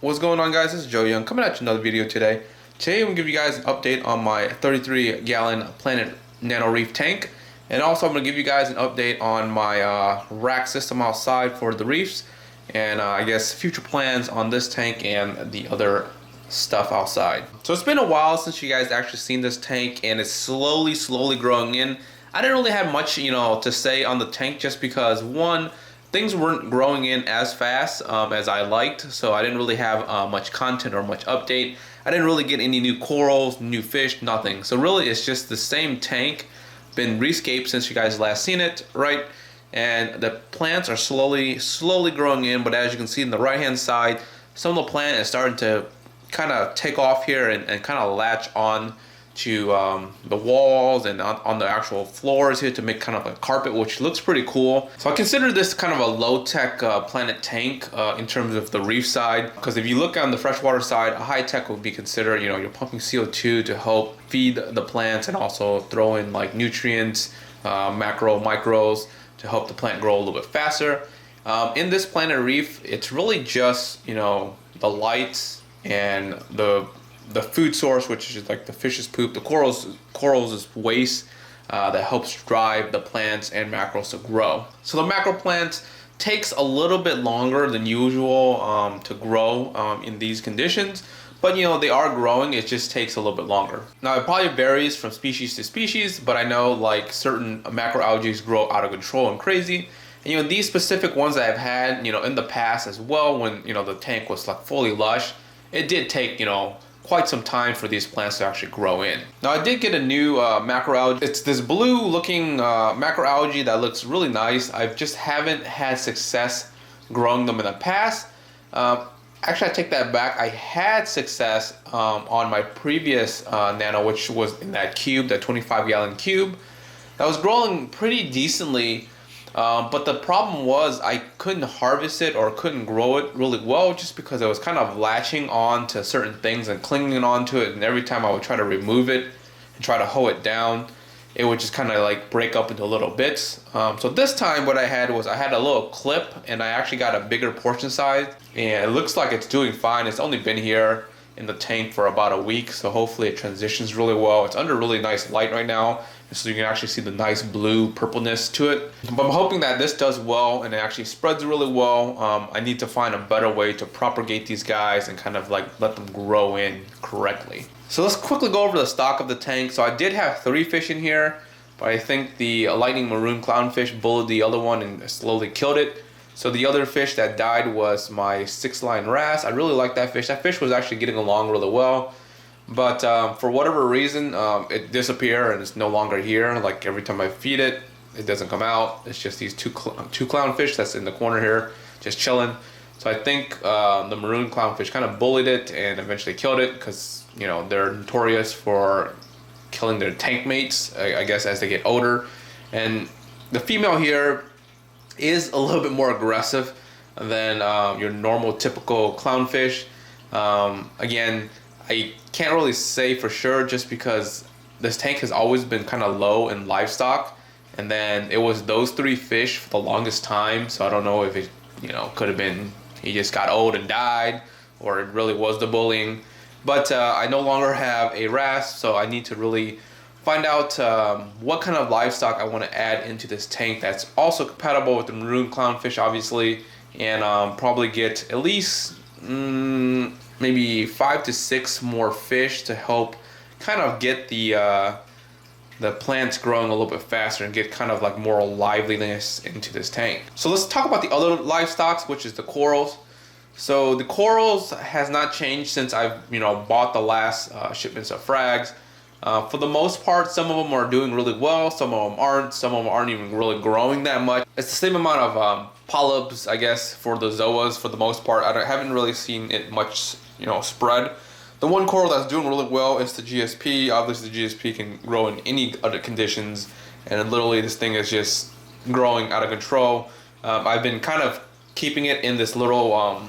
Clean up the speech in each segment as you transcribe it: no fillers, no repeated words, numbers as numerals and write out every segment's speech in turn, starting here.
What's going on, guys? This is Joe Young coming at you another video today. Today I'm going to give you guys an update on my 33 gallon Planet Nano Reef tank, and also I'm going to give you guys an update on my rack system outside for the reefs, and I guess future plans on this tank and the other stuff outside. So it's been a while since you guys actually seen this tank, and it's slowly growing in. I didn't really have much to say on the tank, just because one, things weren't growing in as fast as I liked, so I didn't really have much content or much update. I didn't really get any new corals, new fish, nothing. So really it's just the same tank, been rescaped since you guys last seen it, right? And the plants are slowly growing in, but as you can see on the right hand side, some of the plant is starting to kind of take off here and kind of latch on to the walls and on the actual floors here to make kind of a carpet, which looks pretty cool. So I consider this kind of a low-tech Planet tank in terms of the reef side, because if you look on the freshwater side, a high-tech would be considered, you're pumping CO2 to help feed the plants and also throw in like nutrients, macro, micros to help the plant grow a little bit faster. In this Planet Reef, it's really just the lights and the food source, which is like the fish's poop. The corals is waste that helps drive the plants and macros to grow. So the macro plants takes a little bit longer than usual to grow in these conditions, but they are growing. It just takes a little bit longer. Now it probably varies from species to species, but I know like certain macroalgae grow out of control and crazy. And these specific ones that I've had in the past as well, when the tank was like fully lush, it did take quite some time for these plants to actually grow in. Now I did get a new macroalgae. It's this blue looking macroalgae that looks really nice. I just haven't had success growing them in the past. Actually, I take that back. I had success on my previous Nano, which was in that cube, that 25 gallon cube. That was growing pretty decently. But the problem was I couldn't harvest it or couldn't grow it really well, just because it was kind of latching on to certain things and clinging onto it, and every time I would try to remove it and try to hoe it down, it would just kind of like break up into little bits. So this time what I had was I had a little clip, and I actually got a bigger portion size, and it looks like it's doing fine. It's only been here in the tank for about a week, so hopefully it transitions really well. It's under really nice light right now, so you can actually see the nice blue purpleness to it. But I'm hoping that this does well and it actually spreads really well. I need to find a better way to propagate these guys and kind of like let them grow in correctly. So let's quickly go over the stock of the tank. So I did have 3 fish in here, but I think the lightning maroon clownfish bullied the other one and slowly killed it. So the other fish that died was my 6-line wrasse. I really like that fish. That fish was actually getting along really well. But for whatever reason, it disappeared and it's no longer here. Like every time I feed it, it doesn't come out. It's just these two clownfish that's in the corner here, just chilling. So I think the maroon clownfish kind of bullied it and eventually killed it, because they're notorious for killing their tank mates, I guess, as they get older. And the female here is a little bit more aggressive than your normal typical clownfish. Again, I can't really say for sure, just because this tank has always been kind of low in livestock, and then it was those 3 fish for the longest time. So I don't know if it could have been he just got old and died, or it really was the bullying. But I no longer have a wrasse, so I need to really find out what kind of livestock I want to add into this tank that's also compatible with the maroon clownfish, obviously, and probably get at least maybe 5 to 6 more fish to help kind of get the plants growing a little bit faster and get kind of like more liveliness into this tank. So let's talk about the other livestock, which is the corals. So the corals has not changed since I've bought the last shipments of frags. For the most part, some of them are doing really well, some of them aren't. Some of them aren't even really growing that much. It's the same amount of polyps, I guess, for the zoas for the most part. I haven't really seen it much spread. The one coral that's doing really well is the GSP. Obviously the GSP can grow in any other conditions, and literally this thing is just growing out of control. I've been kind of keeping it in this little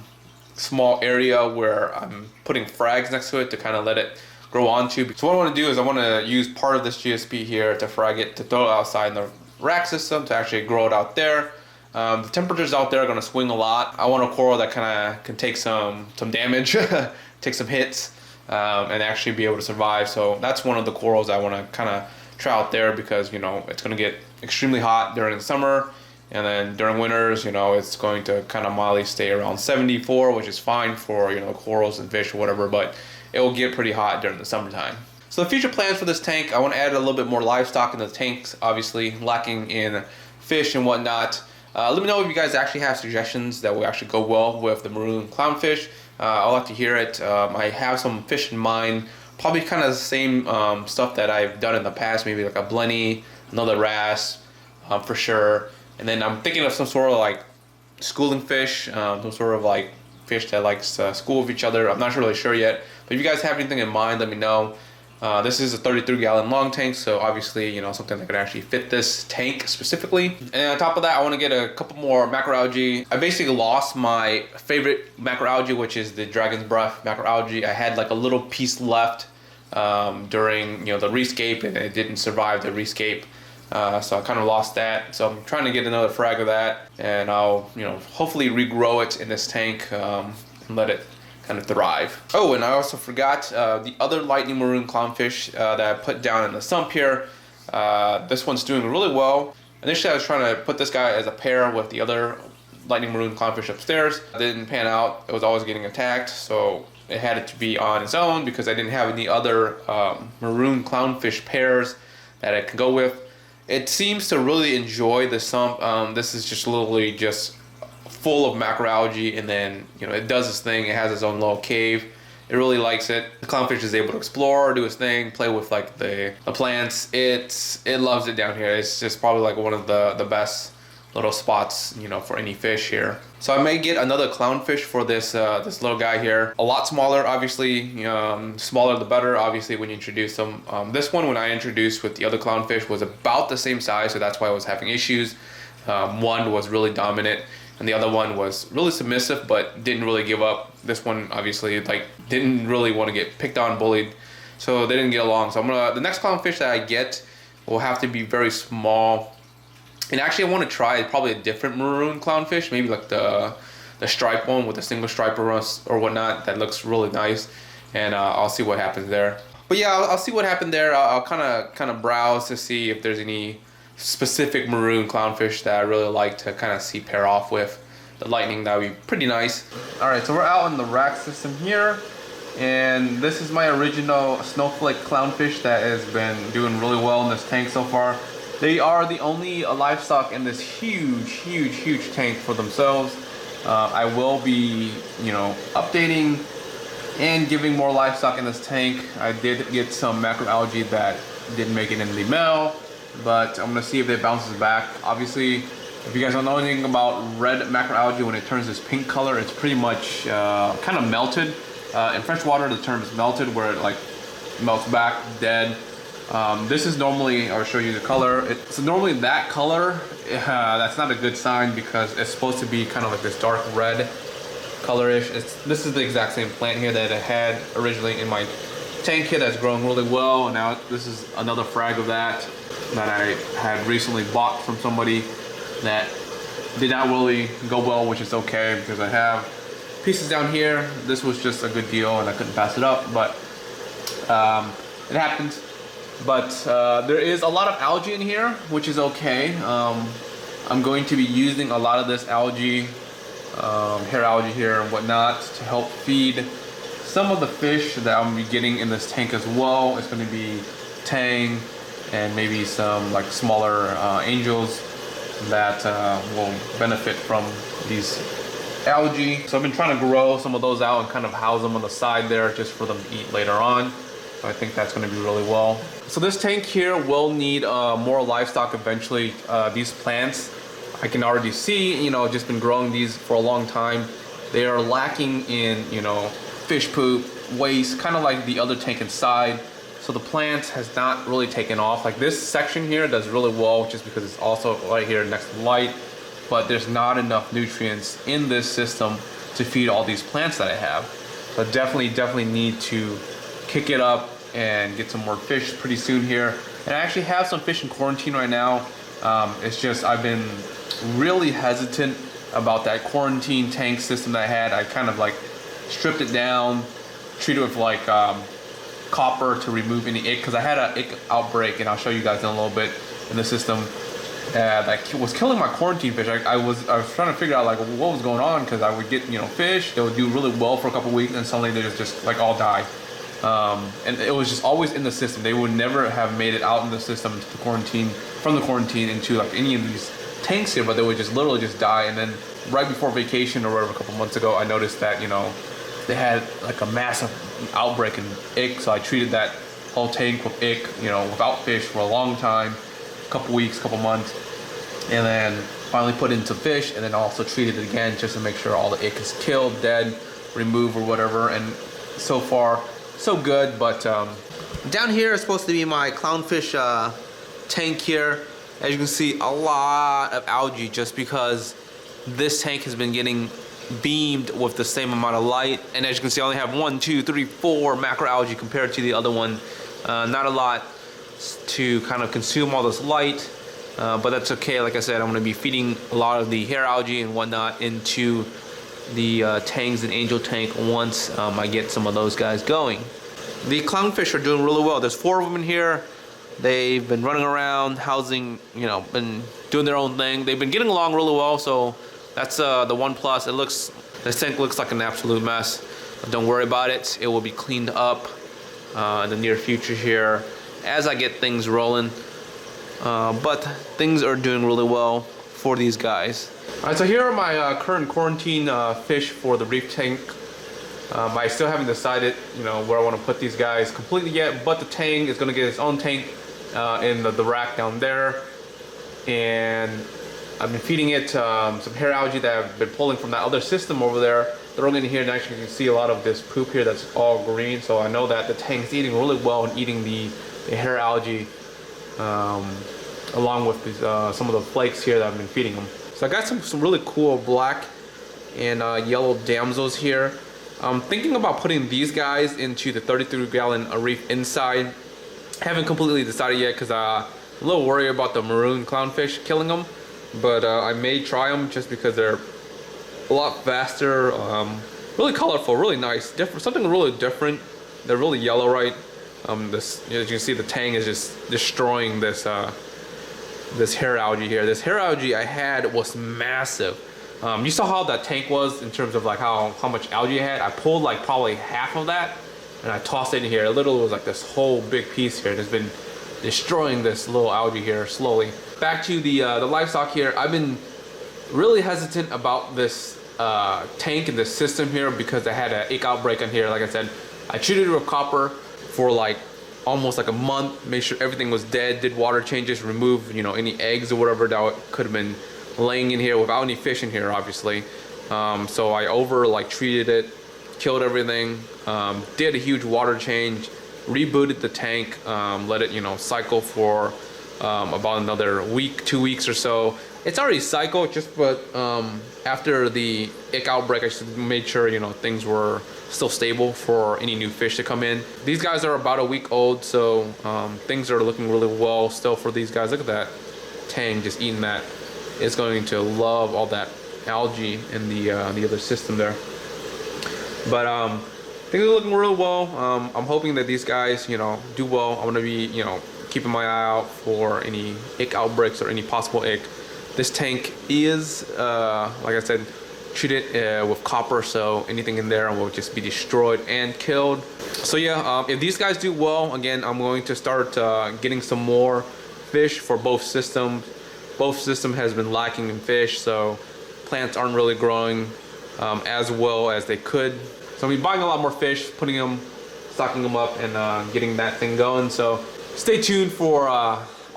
small area where I'm putting frags next to it to kind of let it grow onto. So what I want to do is I want to use part of this GSP here to frag it, to throw it outside in the rack system to actually grow it out there. The temperatures out there are going to swing a lot. I want a coral that kind of can take some damage, take some hits, and actually be able to survive. So that's one of the corals I want to kind of try out there, because you know it's going to get extremely hot during the summer, and then during winters, you know, it's going to kind of mildly stay around 74, which is fine for, you know, corals and fish or whatever, but it will get pretty hot during the summertime. So the future plans for this tank, I want to add a little bit more livestock in the tanks, obviously lacking in fish and whatnot. Let me know if you guys actually have suggestions that will actually go well with the maroon clownfish. I'd like to hear it. I have some fish in mind, probably kind of the same stuff that I've done in the past, maybe like a blenny, another wrasse, for sure. And then I'm thinking of some sort of like schooling fish, some sort of like fish that likes to school with each other. I'm not really sure yet, but if you guys have anything in mind, let me know. This is a 33-gallon long tank, so obviously, you know, something that could actually fit this tank specifically. And on top of that, I want to get a couple more macroalgae. I basically lost my favorite macroalgae, which is the dragon's breath macroalgae. I had like a little piece left during, you know, the rescape, and it didn't survive the rescape. So I kind of lost that. So I'm trying to get another frag of that, and I'll, you know, hopefully regrow it in this tank and let it kind of thrive. Oh, and I also forgot the other lightning maroon clownfish that I put down in the sump here. This one's doing really well. Initially, I was trying to put this guy as a pair with the other lightning maroon clownfish upstairs. It didn't pan out. It was always getting attacked, so it had to be on its own because I didn't have any other maroon clownfish pairs that I can go with. It seems to really enjoy the sump. This is just literally just full of macroalgae, and then, you know, it does its thing. It has its own little cave. It really likes it. The clownfish is able to explore, do its thing, play with like the plants. It loves it down here. It's just probably like one of the best little spots, you know, for any fish here. So I may get another clownfish for this this little guy here. A lot smaller, obviously. Smaller the better, obviously, when you introduce them. This one, when I introduced with the other clownfish, was about the same size, so that's why I was having issues. One was really dominant, and the other one was really submissive, but didn't really give up. This one, obviously, like, didn't really want to get picked on, bullied, so they didn't get along. So the next clownfish that I get will have to be very small. And actually, I want to try probably a different maroon clownfish, maybe like the stripe one with a single stripe or whatnot. That looks really nice, and I'll see what happens there. But yeah, I'll see what happened there. I'll kind of browse to see if there's any specific maroon clownfish that I really like to kind of see pair off with the lightning. That would be pretty nice. All right, so we're out in the rack system here, and this is my original snowflake clownfish that has been doing really well in this tank so far. They are the only livestock in this huge tank for themselves. I will be, you know, updating and giving more livestock in this tank. I did get some macroalgae that didn't make it in the mail, but I'm gonna see if it bounces back. Obviously, if you guys don't know anything about red macroalgae, when it turns this pink color, it's pretty much kind of melted. In fresh water, the term is melted, where it like melts back, dead. This is normally, I'll show you the color. It's normally that color. That's not a good sign, because it's supposed to be kind of like this dark red colorish. This is the exact same plant here that I had originally in my tank here that's growing really well, and now this is another frag of that I had recently bought from somebody that did not really go well, which is okay, because I have pieces down here. This was just a good deal and I couldn't pass it up, but it happens. But there is a lot of algae in here, which is okay. I'm going to be using a lot of this algae, hair algae here and whatnot, to help feed some of the fish that I'm getting in this tank as well. It's going to be tang and maybe some like smaller angels that will benefit from these algae. So I've been trying to grow some of those out and kind of house them on the side there just for them to eat later on. So I think that's going to be really well. So this tank here will need more livestock eventually. These plants, I can already see, you know, just been growing these for a long time. They are lacking in, you know, fish poop, waste, kind of like the other tank inside. So the plant has not really taken off. Like this section here does really well, just because it's also right here next to the light, but there's not enough nutrients in this system to feed all these plants that I have. So I definitely need to kick it up and get some more fish pretty soon here. And I actually have some fish in quarantine right now. It's just I've been really hesitant about that quarantine tank system that I had. I kind of like stripped it down, treated it with like copper to remove any ick, because I had an ick outbreak, and I'll show you guys in a little bit in the system that was killing my quarantine fish. I was trying to figure out like what was going on, because I would get, you know, fish, they would do really well for a couple weeks, and suddenly they just like all die. And it was just always in the system. They would never have made it out in the system to the quarantine, from the quarantine into like any of these tanks here, but they would just literally just die. And then right before vacation or whatever, a couple months ago, I noticed that, you know, they had like a massive outbreak in ick, so I treated that whole tank with ick, you know, without fish for a long time, a couple weeks, couple months, and then finally put into fish, and then also treated it again just to make sure all the ick is killed, dead, removed, or whatever. And so far so good. But down here is supposed to be my clownfish tank here. As you can see, a lot of algae, just because this tank has been getting beamed with the same amount of light. And as you can see, I only have 1, 2, 3, 4 macroalgae compared to the other one. Not a lot to kind of consume all this light, but that's okay. Like I said, I'm going to be feeding a lot of the hair algae and whatnot into the tangs and angel tank once I get some of those guys going. The clownfish are doing really well. There's 4 of them in here. They've been running around, housing, you know, been doing their own thing. They've been getting along really well, so that's the one plus. This tank looks like an absolute mess. But don't worry about it. It will be cleaned up in the near future here as I get things rolling. But things are doing really well for these guys. Alright, so here are my current quarantine fish for the reef tank. I still haven't decided, you know, where I want to put these guys completely yet, but the tank is going to get its own tank in the rack down there. And I've been feeding it some hair algae that I've been pulling from that other system over there. Throwing in here, and actually you can see a lot of this poop here that's all green, so I know that the tank's eating really well and eating the hair algae along with these, some of the flakes here that I've been feeding them. So I got some really cool black and yellow damsels here. I'm thinking about putting these guys into the 33-gallon Reef inside. Haven't completely decided yet, because I'm a little worried about the maroon clownfish killing them. But I may try them just because they're a lot faster, really colorful, really nice, different, something really different. They're really yellow, right? As you can see, the tang is just destroying this this hair algae here. This hair algae I had was massive. You saw how that tank was in terms of like how much algae I had. I pulled like probably half of that and I tossed it in here. It literally was like this whole big piece here. It's been destroying this little algae here slowly. Back to the livestock here. I've been really hesitant about this tank and this system here because I had an ick outbreak on here. Like I said, I treated it with copper for like almost like a month, made sure everything was dead, did water changes, removed, you know, any eggs or whatever that could have been laying in here without any fish in here, obviously. So I treated it, killed everything, did a huge water change, rebooted the tank, let it, you know, cycle for about another week, 2 weeks or so. It's already cycled, but after the ick outbreak, I just made sure, you know, things were still stable for any new fish to come in. These guys are about a week old, so things are looking really well still for these guys. Look at that tang just eating that. It's going to love all that algae in the other system there. But things are looking really well. I'm hoping that these guys, you know, do well. I'm gonna be, you know, keeping my eye out for any ick outbreaks or any possible ick. This tank is, like I said, treated with copper, so anything in there will just be destroyed and killed. So yeah, if these guys do well, again, I'm going to start getting some more fish for both systems. Both system has been lacking in fish, so plants aren't really growing as well as they could. So I'll be buying a lot more fish, putting them, stocking them up, and getting that thing going. So stay tuned for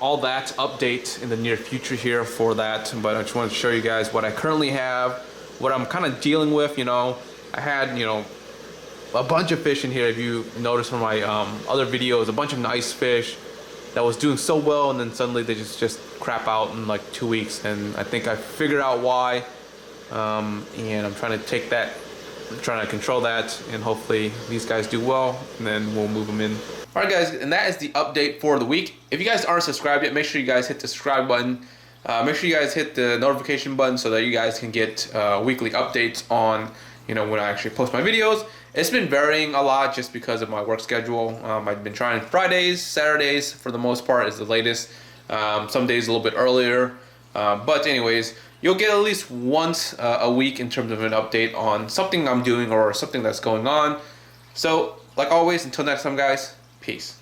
all that update in the near future here for that. But I just wanted to show you guys what I currently have, what I'm kind of dealing with. You know, I had, you know, a bunch of fish in here. If you notice from my other videos, a bunch of nice fish that was doing so well, and then suddenly they just crap out in like 2 weeks. And I think I figured out why, and I'm trying to take that trying to control that, and hopefully these guys do well, and then we'll move them in. All right, guys, and that is the update for the week. If you guys aren't subscribed yet, make sure you guys hit the subscribe button. Make sure you guys hit the notification button so that you guys can get weekly updates on, you know, when I actually post my videos. It's been varying a lot just because of my work schedule. I've been trying Fridays, Saturdays for the most part is the latest. Some days a little bit earlier. But anyways, you'll get at least once a week in terms of an update on something I'm doing or something that's going on. So, like always, until next time, guys, peace.